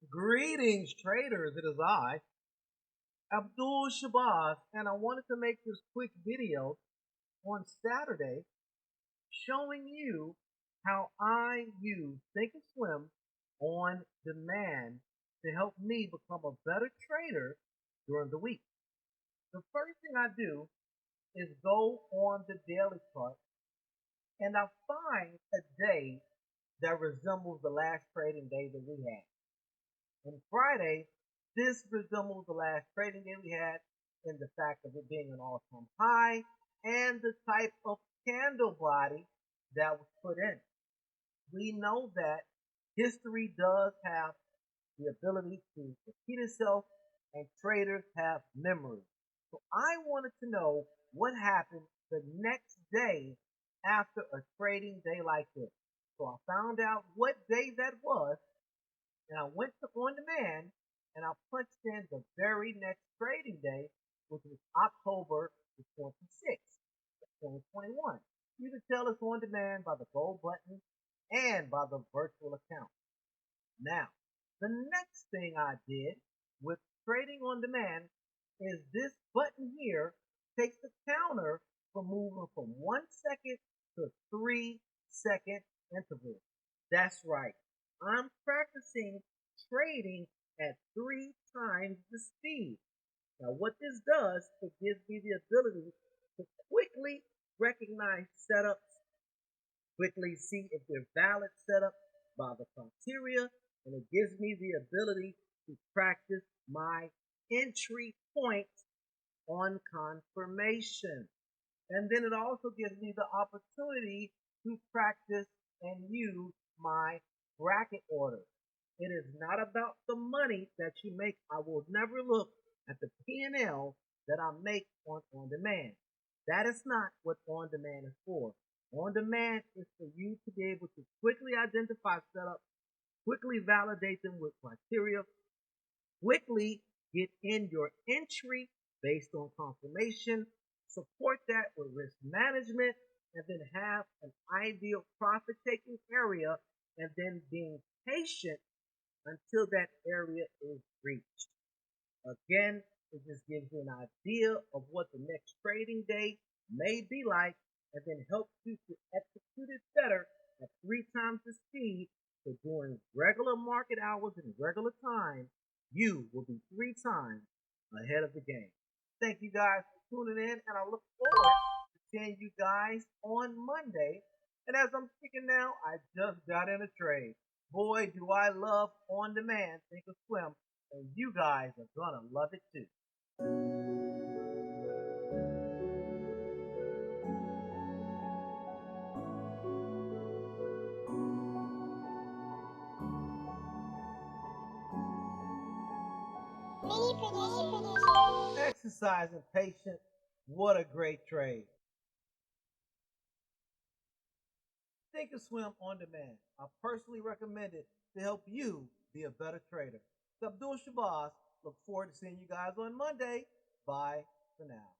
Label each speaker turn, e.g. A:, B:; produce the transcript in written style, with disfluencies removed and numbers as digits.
A: Greetings, traders. It is I, Abdul Shabazz, and I wanted to make this quick video on Saturday showing you how I use Thinkorswim on demand to help me become a better trader during the week. The first thing I do is go on the daily chart and I find a day that resembles the last trading day that we had. On Friday, this resembles the last trading day we had in the fact of it being an all-time high and the type of candle body that was put in. We know that history does have the ability to repeat itself and traders have memory. So I wanted to know what happened the next day after a trading day like this. So I found out what day that was, and I went to OnDemand and I punched in the very next trading day, which was October the 26th, 2021. You can tell it's OnDemand by the gold button and by the virtual account. Now, the next thing I did with trading on demand is this button here takes the counter from moving from 1 second to 3 second intervals. That's right. I'm practicing trading at 3 times the speed. Now, what this does, it gives me the ability to quickly recognize setups, quickly see if they're valid setups by the criteria, and it gives me the ability to practice my entry point on confirmation. And then it also gives me the opportunity to practice and use my bracket order. It is not about the money that you make. I will never look at the P&L that I make on OnDemand. That is not what OnDemand is for. OnDemand is for you to be able to quickly identify setups, quickly validate them with criteria, quickly get in your entry based on confirmation, support that with risk management, and then have an ideal profit-taking area, and then being patient until that area is reached. Again, it just gives you an idea of what the next trading day may be like, and then helps you to execute it better at 3 times the speed. So during regular market hours and regular time, you will be 3 times ahead of the game. Thank you guys for tuning in, and I look forward to seeing you guys on Monday. And as I'm speaking now, I just got in a trade. Boy, do I love OnDemand Thinkorswim, and you guys are gonna love it too. Exercise and patience. What a great trade. Thinkorswim on demand. I personally recommend it to help you be a better trader. It's Abdul Shabazz. Look forward to seeing you guys on Monday. Bye for now.